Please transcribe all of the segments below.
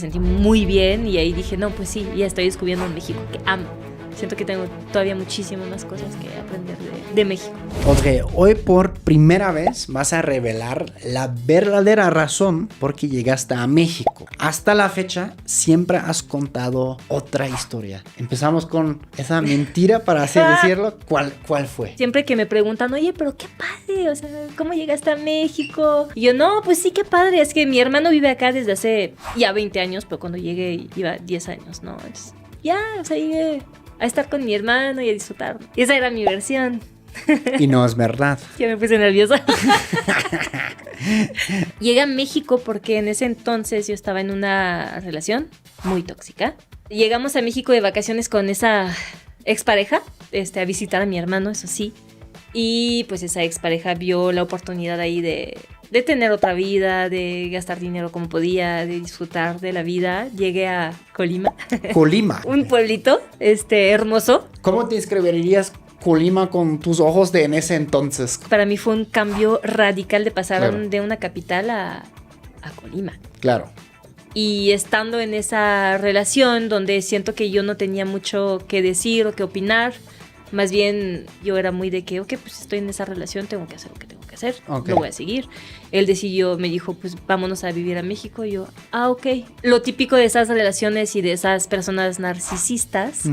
Me sentí muy bien y ahí dije, no, pues sí, ya estoy descubriendo un México que amo. Siento que tengo todavía muchísimas más cosas que aprender de México. Ok, hoy por primera vez vas a revelar la verdadera razón por qué llegaste a México. Hasta la fecha siempre has contado otra historia. Empezamos con esa mentira, para así decirlo. ¿Cuál fue? Siempre que me preguntan, oye, pero qué padre, o sea, ¿cómo llegaste a México? Y yo, no, pues sí, qué padre, es que mi hermano vive acá desde hace ya 20 años, pero cuando llegué iba 10 años, ¿no? Ya, o sea, llegué a estar con mi hermano y a disfrutar. Y esa era mi versión. Y no es verdad. Ya me puse nerviosa. Llegué a México porque en ese entonces yo estaba en una relación muy tóxica. Llegamos a México de vacaciones con esa expareja, a visitar a mi hermano, eso sí. Y pues esa expareja vio la oportunidad ahí de tener otra vida, de gastar dinero como podía, de disfrutar de la vida. Llegué a Colima. Colima. Un pueblito, hermoso. ¿Cómo te describirías Colima con tus ojos de en ese entonces? Para mí fue un cambio radical de pasar Claro. de una capital a Colima. Claro. Y estando en esa relación donde siento que yo no tenía mucho que decir o que opinar, más bien yo era muy de que, ok, pues estoy en esa relación, tengo que hacer lo que tengo que hacer, Ok. lo voy a seguir. Él decidió, me dijo, pues vámonos a vivir a México. Y yo, ok. Lo típico de esas relaciones y de esas personas narcisistas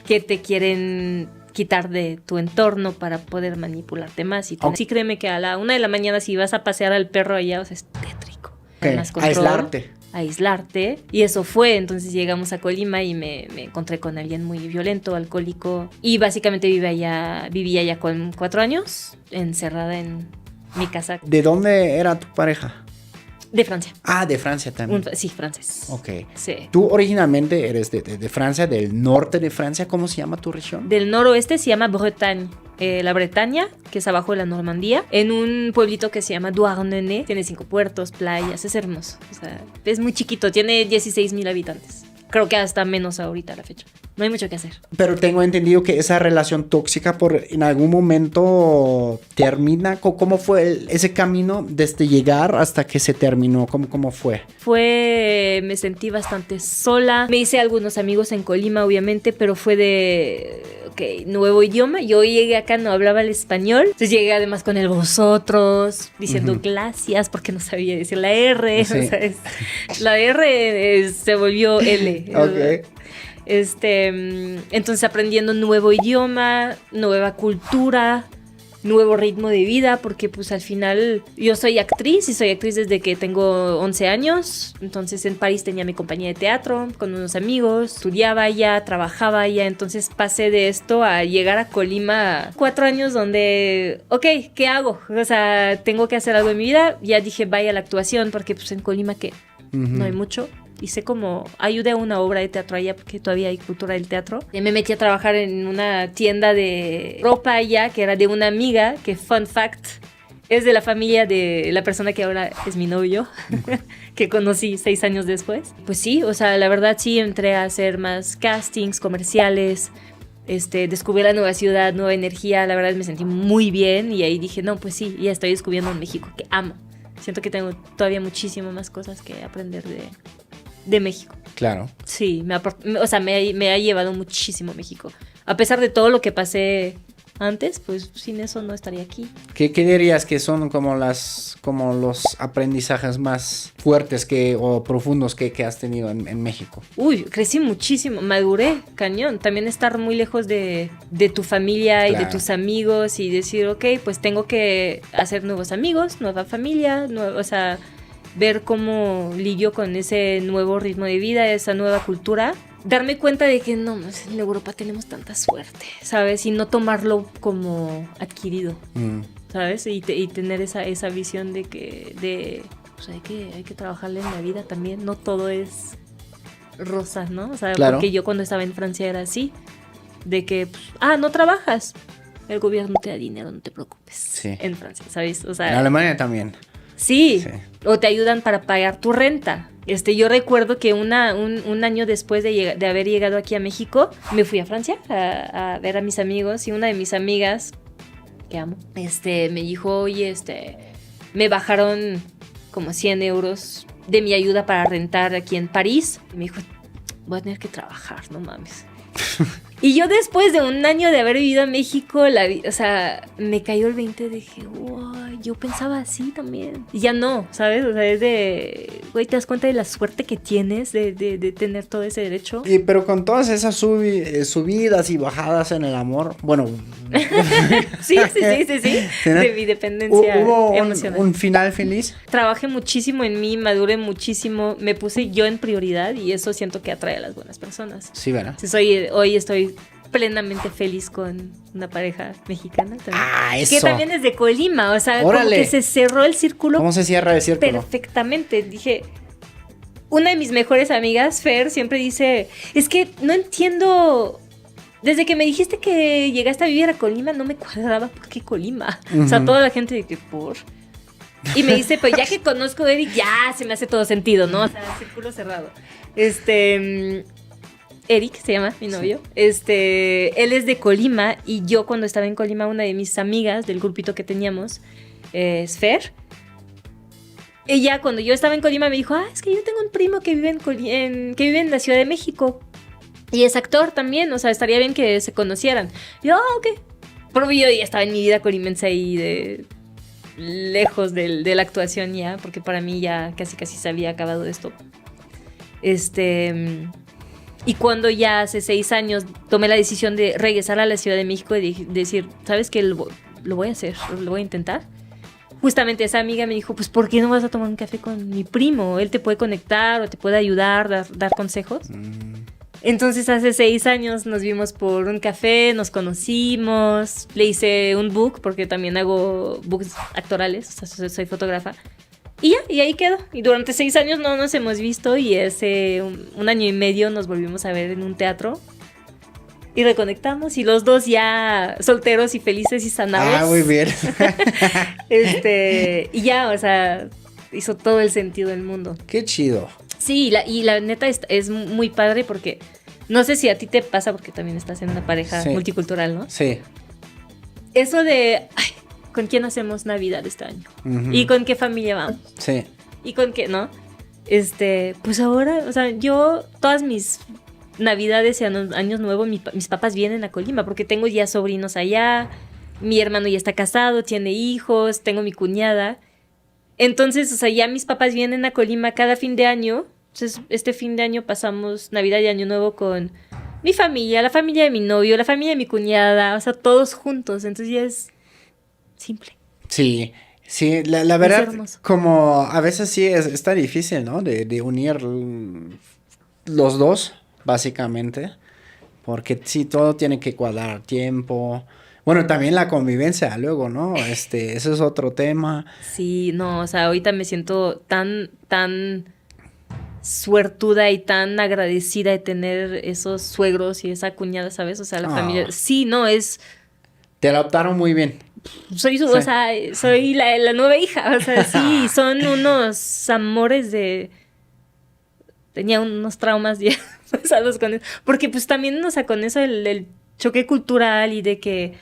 que te quieren quitar de tu entorno para poder manipularte más. Y sí, créeme que a la 1 de la mañana si vas a pasear al perro allá, o sea, es tétrico. Okay. Más control, aislarte. Y eso fue. Entonces llegamos a Colima y me encontré con alguien muy violento, alcohólico. Y básicamente vivía allá con 4 años, encerrada en mi casa. ¿De dónde era tu pareja? De Francia. Ah, de Francia también. Sí, francés. Ok. Sí. Tú originalmente eres de Francia, del norte de Francia. ¿Cómo se llama tu región? Del noroeste se llama Bretagne. La Bretaña, que es abajo de la Normandía, en un pueblito que se llama Douarnenez. Tiene 5 puertos, playas, es hermoso. O sea, es muy chiquito, tiene 16,000 habitantes. Creo que hasta menos ahorita a la fecha. No hay mucho que hacer. Pero tengo entendido que esa relación tóxica en algún momento termina. ¿Cómo fue ese camino desde llegar hasta que se terminó? ¿Cómo fue? Me sentí bastante sola. Me hice algunos amigos en Colima, obviamente, pero fue nuevo idioma. Yo llegué acá, no hablaba el español. Entonces llegué además con el vosotros, diciendo gracias, porque no sabía decir la R. Sí. O sea, la R se volvió L. Ok. Entonces aprendiendo un nuevo idioma, nueva cultura, nuevo ritmo de vida, porque pues al final yo soy actriz y soy actriz desde que tengo 11 años. Entonces en París tenía mi compañía de teatro con unos amigos, estudiaba allá, trabajaba allá. Entonces pasé de esto a llegar a Colima 4 años donde, ok, ¿qué hago? O sea, tengo que hacer algo en mi vida. Ya dije, vaya a la actuación, porque pues en Colima que no hay mucho. Hice como, ayudé a una obra de teatro allá porque todavía hay cultura del teatro. Y me metí a trabajar en una tienda de ropa allá que era de una amiga que, fun fact, es de la familia de la persona que ahora es mi novio, que conocí 6 años después. Pues sí, o sea, la verdad sí entré a hacer más castings, comerciales, descubrí la nueva ciudad, nueva energía. La verdad me sentí muy bien y ahí dije, no, pues sí, ya estoy descubriendo un México que amo. Siento que tengo todavía muchísimas más cosas que aprender de México. Claro. Sí, me ha llevado muchísimo México. A pesar de todo lo que pasé antes, pues sin eso no estaría aquí. ¿Qué dirías que son como los aprendizajes más fuertes o profundos que has tenido en México? Uy, crecí muchísimo, maduré, cañón. También estar muy lejos de tu familia y de tus amigos y decir, ok, pues tengo que hacer nuevos amigos, nueva familia, ver cómo lidio con ese nuevo ritmo de vida, esa nueva cultura. Darme cuenta de que no, en Europa tenemos tanta suerte, ¿sabes? Y no tomarlo como adquirido, ¿sabes? Y tener esa visión de que pues hay que trabajarle en la vida también. No todo es rosas, ¿no? O sea, claro. Porque yo cuando estaba en Francia era así, de que, no trabajas, el gobierno te da dinero, no te preocupes. Sí. En Francia, ¿sabes? O sea, en Alemania también. Sí, o te ayudan para pagar tu renta. Yo recuerdo que un año después de haber llegado aquí a México, me fui a Francia a ver a mis amigos y una de mis amigas, que amo, me dijo, oye, me bajaron como 100 euros de mi ayuda para rentar aquí en París. Y me dijo, voy a tener que trabajar, no mames. Y yo después de un año de haber vivido en México, o sea, me cayó el 20 y dije, wow, yo pensaba así también. Y ya no, ¿sabes? O sea, es de, güey, te das cuenta de la suerte que tienes de tener todo ese derecho. Pero con todas esas subidas y bajadas en el amor, bueno. Sí. De mi dependencia ¿Hubo emocional. un final feliz? Trabajé muchísimo en mí, maduré muchísimo, me puse yo en prioridad y eso siento que atrae a las buenas personas. Sí, ¿verdad? Hoy estoy plenamente feliz con una pareja mexicana también. Ah, eso. Que también es de Colima, o sea, Órale. como que se cerró el círculo. ¿Cómo se cierra el círculo? Perfectamente. Dije, una de mis mejores amigas, Fer, siempre dice, es que no entiendo, desde que me dijiste que llegaste a vivir a Colima, no me cuadraba por qué Colima. O sea, toda la gente de que por... Y me dice, pues ya que conozco a Eric, ya se me hace todo sentido, ¿no? O sea, círculo cerrado. Eric se llama, mi novio. Él es de Colima y yo cuando estaba en Colima, una de mis amigas del grupito que teníamos, es Fer. Ella cuando yo estaba en Colima me dijo, es que yo tengo un primo que vive que vive en la Ciudad de México y es actor también, o sea, estaría bien que se conocieran. Y yo, ok. Pero yo ya estaba en mi vida colimense ahí de lejos de la actuación ya, porque para mí ya casi se había acabado esto. Y cuando ya hace 6 años tomé la decisión de regresar a la Ciudad de México y decir, ¿sabes qué? Lo voy a hacer, lo voy a intentar. Justamente esa amiga me dijo, pues ¿por qué no vas a tomar un café con mi primo? Él te puede conectar o te puede ayudar, dar consejos. Entonces hace 6 años nos vimos por un café, nos conocimos, le hice un book, porque también hago books actorales, o sea, soy fotógrafa. Y ahí quedó. Y durante 6 años no nos hemos visto y hace un año y medio nos volvimos a ver en un teatro. Y reconectamos y los dos ya solteros y felices y sanados. Ah, muy bien. Y ya, o sea, hizo todo el sentido del mundo. Qué chido. Sí, y la neta es muy padre porque no sé si a ti te pasa porque también estás en una pareja multicultural, ¿no? Sí. Eso de, ¿con quién hacemos Navidad este año? Uh-huh. ¿Y con qué familia vamos? Sí. ¿Y con qué, no? Pues ahora, o sea, yo todas mis Navidades y Años Nuevos, mis papás vienen a Colima porque tengo ya sobrinos allá, mi hermano ya está casado, tiene hijos, tengo mi cuñada. Entonces, o sea, ya mis papás vienen a Colima cada fin de año. Entonces, este fin de año pasamos Navidad y Año Nuevo con mi familia, la familia de mi novio, la familia de mi cuñada, o sea, todos juntos. Entonces ya es simple. Sí, la verdad, como a veces sí está difícil, ¿no? De unir los dos, básicamente. Porque sí, todo tiene que cuadrar tiempo. Bueno, también la convivencia luego, ¿no? Eso es otro tema. Sí, no, o sea, ahorita me siento tan suertuda y tan agradecida de tener esos suegros y esa cuñada, ¿sabes? O sea, la familia. Sí, no, Te adoptaron muy bien. Soy o sea, soy la nueva hija, o sea, sí, son unos amores tenía unos traumas ya pasados con eso, porque pues también, o sea, con eso el choque cultural y de que,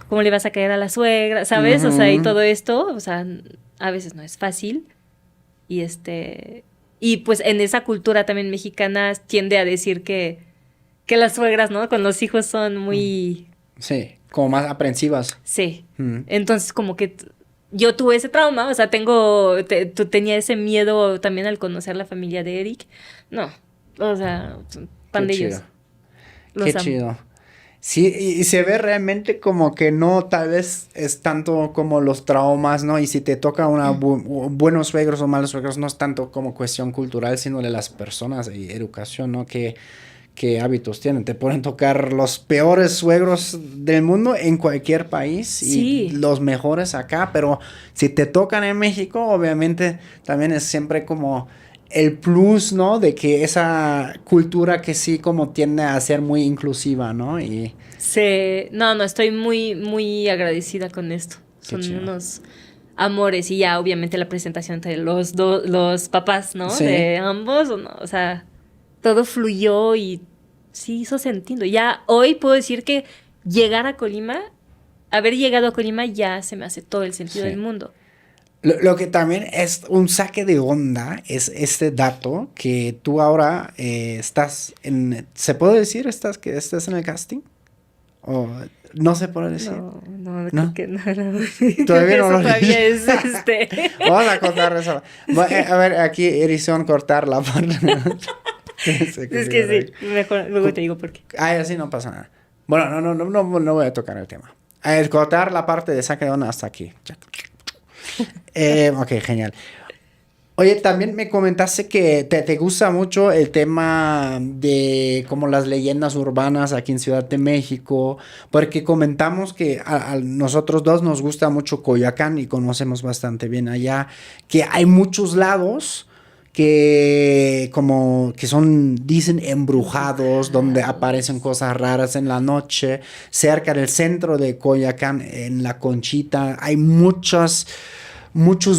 ¿cómo le vas a caer a la suegra? ¿Sabes? Uh-huh. O sea, y todo esto, o sea, a veces no es fácil. Y pues en esa cultura también mexicana tiende a decir que las suegras, ¿no? Con los hijos son muy... Sí, como más aprensivas. Sí. Entonces como que yo tuve ese trauma, o sea, tenía ese miedo también al conocer la familia de Eric. No, o sea, pan de ellos. Qué chido. Sí, y se ve realmente como que no, tal vez es tanto como los traumas, ¿no? Y si te toca buenos suegros o malos suegros, no es tanto como cuestión cultural, sino de las personas y educación, ¿no? ¿Qué hábitos tienen? Te pueden tocar los peores suegros del mundo en cualquier país y los mejores acá, pero si te tocan en México, obviamente también es siempre como el plus, ¿no? De que esa cultura que sí como tiende a ser muy inclusiva, ¿no? Y sí, no, estoy muy, muy agradecida con esto. Son unos amores y ya obviamente la presentación entre los papás, ¿no? Sí. De ambos, ¿no? O sea, todo fluyó y sí hizo sentido. Ya hoy puedo decir que haber llegado a Colima ya se me hace todo el sentido del mundo. Lo que también es un saque de onda es este dato que tú ahora estás en... ¿Se puede decir que estás en el casting? ¿O no se puede decir? No, ¿No? creo que no. Todavía no Eso lo todavía dices. es Vamos a cortar eso. A ver, aquí edición, cortar la parte. Es que sí, mejor, luego te digo por qué. Ay, así no pasa nada. Bueno, no voy a tocar el tema. Cortar la parte de saque de onda hasta aquí. Ok, genial. Oye, también me comentaste que te gusta mucho el tema de como las leyendas urbanas aquí en Ciudad de México, porque comentamos que a nosotros dos nos gusta mucho Coyoacán y conocemos bastante bien allá, que hay muchos lados que como que son, dicen, embrujados, donde aparecen cosas raras en la noche. Cerca del centro de Coyoacán, en La Conchita, hay muchos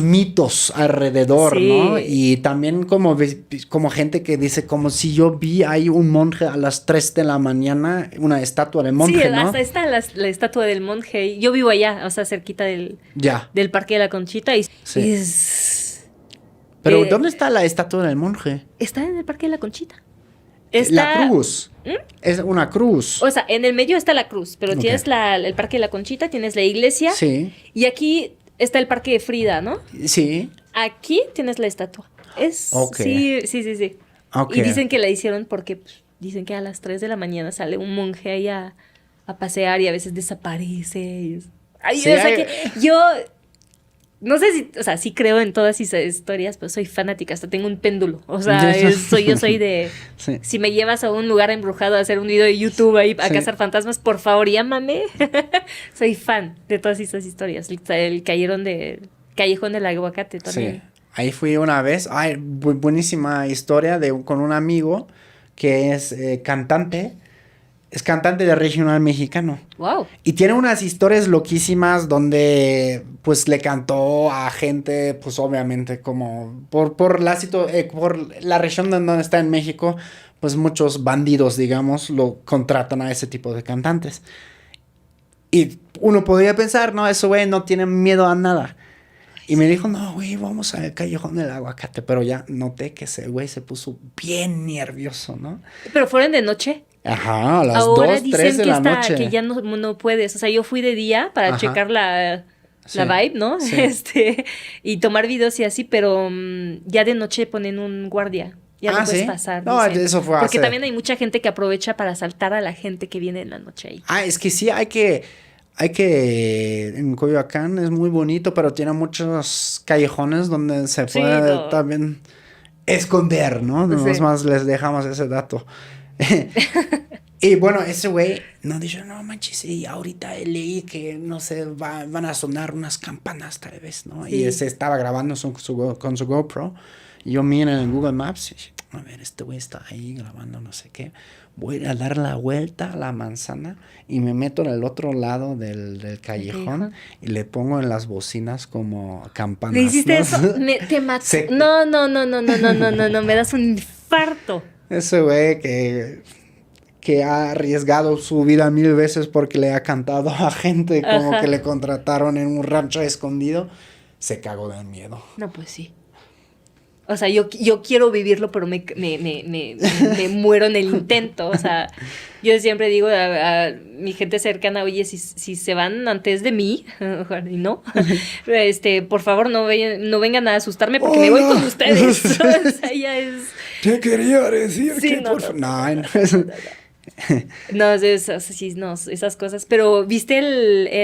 mitos alrededor, Sí. ¿no? Y también como gente que dice, como si yo vi ahí un monje a las 3 de la mañana, una estatua de monje, Sí, ¿no? hasta está la estatua del monje. Yo vivo allá, o sea, cerquita Ya. del Parque de la Conchita. Y Sí. es... Pero ¿dónde está la estatua del monje? Está en el Parque de la Conchita. La cruz. Es una cruz. O sea, en el medio está la cruz, pero Ok. tienes el Parque de la Conchita, tienes la iglesia. Sí. Y aquí está el Parque de Frida, ¿no? Sí. Aquí tienes la estatua. Ok. Sí. Ok. Y dicen que la hicieron porque pues, dicen que a las 3 de la mañana sale un monje ahí a pasear y a veces desaparece. Ay, Sí, o sea hay- que yo no sé si, o sea, sí creo en todas esas historias, pero soy fanática, hasta tengo un péndulo. O sea, yo soy de... Sí. Si me llevas a un lugar embrujado a hacer un video de YouTube ahí a Sí. cazar fantasmas, por favor, llámame. Soy fan de todas esas historias. El Callejón del Aguacate también. Sí. Ahí fui una vez. Ay, buenísima historia con un amigo que es cantante. Es cantante de regional mexicano. Wow. Y tiene unas historias loquísimas donde pues le cantó a gente, pues obviamente como por la región donde está en México, pues muchos bandidos, digamos, lo contratan a ese tipo de cantantes. Y uno podría pensar, no, ese güey no tiene miedo a nada. Y me dijo, no, güey, vamos al Callejón del Aguacate. Pero ya noté que ese güey se puso bien nervioso, ¿no? Pero fueron de noche. Ajá, a las Ahora 2, dicen 3 de que la noche. que ya no puedes. O sea, yo fui de día para Ajá. checar la Sí. vibe, ¿no? Sí. Y tomar videos y así, pero ya de noche ponen un guardia. Ya no puedes ¿sí? pasar. No, dicen. eso fue Porque hace... también hay mucha gente que aprovecha para asaltar a la gente que viene en la noche ahí. Es que sí, en Coyoacán es muy bonito, pero tiene muchos callejones donde se Sí, puede no. también esconder, ¿no? Sí. Nomás más les dejamos ese dato. Y bueno, ese güey nos dijo, no manches, y ahorita leí que, no sé, van a sonar unas campanas tal vez, ¿no? Sí. Y se estaba grabando con su GoPro. Y yo miro en Google Maps y dije, a ver, este güey está ahí grabando no sé qué. Voy a dar la vuelta a la manzana y me meto en el otro lado del callejón y le pongo en las bocinas como campanas. ¿Le hiciste ¿no? eso? Te mato. Sí. No, me das un infarto. Ese güey que ha arriesgado su vida 1000 veces porque le ha cantado a gente como Ajá. que le contrataron en un rancho escondido, se cagó del miedo. No, pues sí. O sea, yo quiero vivirlo, pero me muero en el intento. O sea, yo siempre digo a mi gente cercana, oye, si se van antes de mí, ojalá y no, por favor no vengan a asustarme porque me voy con ustedes. O sea, ya es... Te quería decir Sí, que no, por favor. No. No, esas cosas. Pero, ¿viste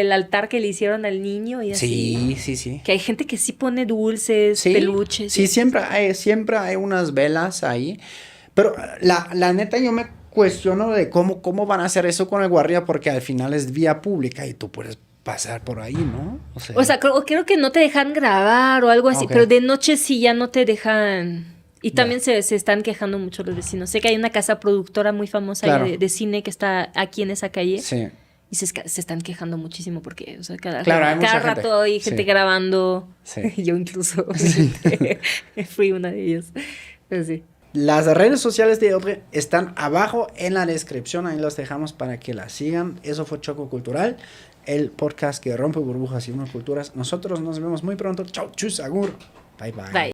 el altar que le hicieron al niño? Y así? Sí. Que hay gente que sí pone dulces, Sí, peluches. sí, siempre hay unas velas ahí. Pero la neta yo me cuestiono de cómo van a hacer eso con el guardia porque al final es vía pública y tú puedes pasar por ahí, ¿no? O sea, creo que no te dejan grabar o algo así, Ok. pero de noche sí ya no te dejan. Y Ya. también se están quejando mucho los vecinos. Sé que hay una casa productora muy famosa ahí Claro. de cine que está aquí en esa calle. Sí. Y se están quejando muchísimo porque, o sea, cada Claro, hay mucha rato gente. hay gente Sí. grabando. Sí. Yo incluso fui una de ellas. Pero sí. Las redes sociales de Audrey están abajo en la descripción, ahí los dejamos para que las sigan. Eso fue Choco Cultural. el podcast que rompe burbujas y unas culturas. Nosotros nos vemos muy pronto. Chau, chus, agur. Bye, bye. Bye.